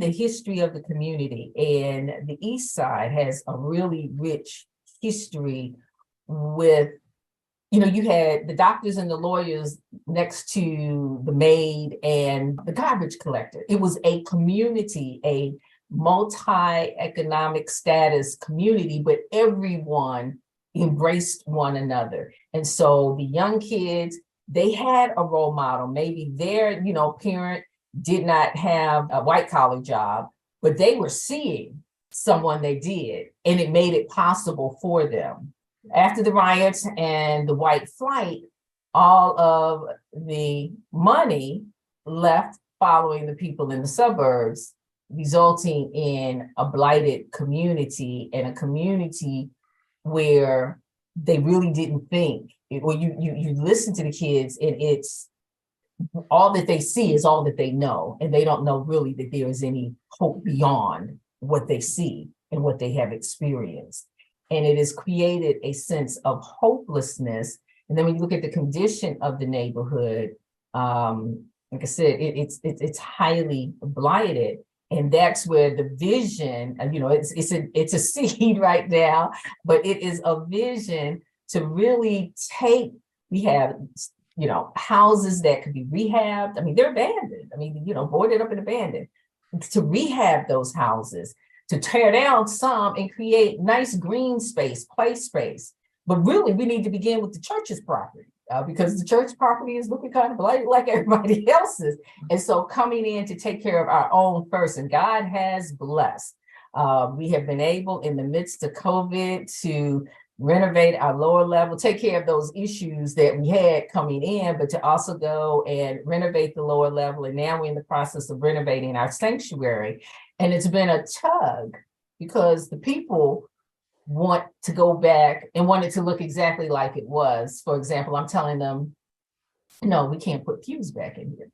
knowing the history of the community, and the East Side has a really rich history with, you had the doctors and the lawyers next to the maid and the garbage collector. It was a community, a multi-economic status community, but everyone embraced one another. And so the young kids, they had a role model. Maybe their, parent did not have a white collar job, but they were seeing someone they did, and it made it possible for them. After the riots and the white flight, all of the money left following the people in the suburbs, resulting in a blighted community, and a community where they really didn't think. Or you listen to the kids, and it's all that they see is all that they know, and they don't know really that there is any hope beyond what they see and what they have experienced. And it has created a sense of hopelessness. And then when you look at the condition of the neighborhood, like I said, it's highly blighted. And that's where the vision, it's a seed right now, but it is a vision to really take. We have, houses that could be rehabbed. I mean, they're abandoned. I mean, boarded up and abandoned. To rehab those houses, to tear down some and create nice green space, play space. But really, we need to begin with the church's property, because the church property is looking kind of blighted like everybody else's. And so coming in to take care of our own first, and God has blessed. We have been able, in the midst of COVID, to renovate our lower level, take care of those issues that we had coming in, but to also go and renovate the lower level. And now we're in the process of renovating our sanctuary. And it's been a tug, because the people want to go back and want it to look exactly like it was. For example, I'm telling them, no, we can't put pews back in here.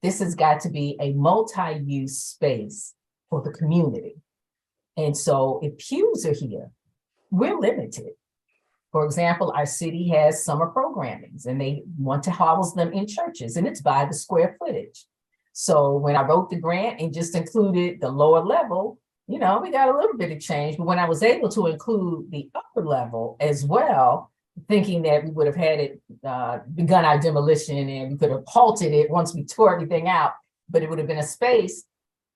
This has got to be a multi-use space for the community. And so if pews are here, we're limited. For example, our city has summer programmings, and they want to house them in churches, and it's by the square footage. So when I wrote the grant and just included the lower level, we got a little bit of change. But when I was able to include the upper level as well, thinking that we would have had it begun our demolition, and we could have halted it once we tore everything out, but it would have been a space,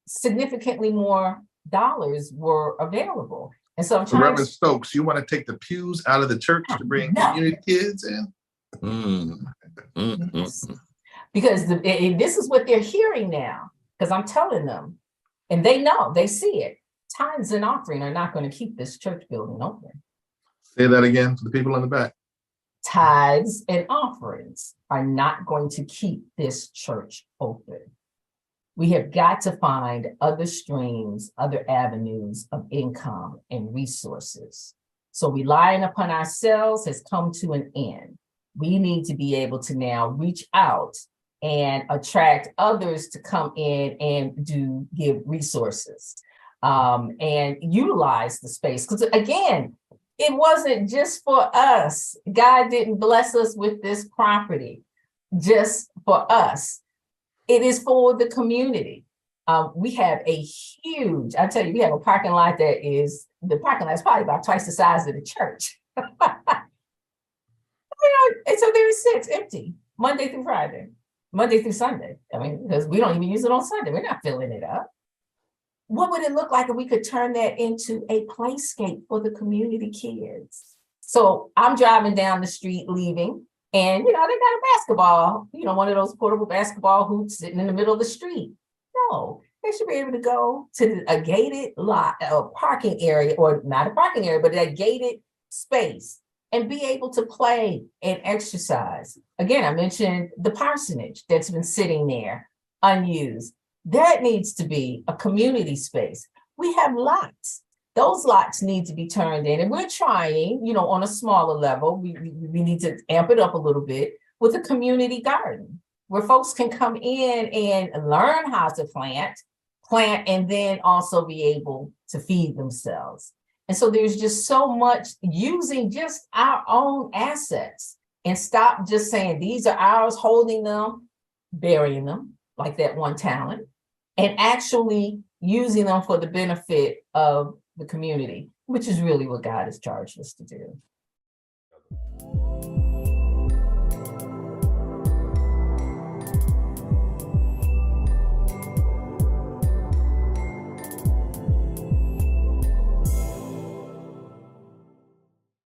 significantly more dollars were available. And so I'm trying. Reverend Stokes, you want to take the pews out of the church to bring community kids in? Yes. Because this is what they're hearing now, because I'm telling them, and they know, they see it. Tithes and offering are not going to keep this church building open. Say that again for the people in the back. Tithes and offerings are not going to keep this church open. We have got to find other streams, other avenues of income and resources. So relying upon ourselves has come to an end. We need to be able to now reach out and attract others to come in and give resources and utilize the space. Because again, it wasn't just for us. God didn't bless us with this property just for us. It is for the community. We have a huge, I tell you, we have a parking lot the parking lot is probably about twice the size of the church. And so there is sits empty, Monday through Friday, Monday through Sunday. I mean, because we don't even use it on Sunday. We're not filling it up. What would it look like if we could turn that into a playscape for the community kids? So I'm driving down the street leaving, and, they got a basketball, one of those portable basketball hoops sitting in the middle of the street. No, they should be able to go to a gated lot, a parking area, or not a parking area, but a gated space, and be able to play and exercise. Again, I mentioned the parsonage that's been sitting there unused. That needs to be a community space. We have lots. Those lots need to be turned in, and we're trying, on a smaller level. We need to amp it up a little bit with a community garden where folks can come in and learn how to plant, and then also be able to feed themselves. And so there's just so much using just our own assets, and stop just saying these are ours, holding them, burying them like that one talent. and actually using them for the benefit of the community, which is really what God has charged us to do.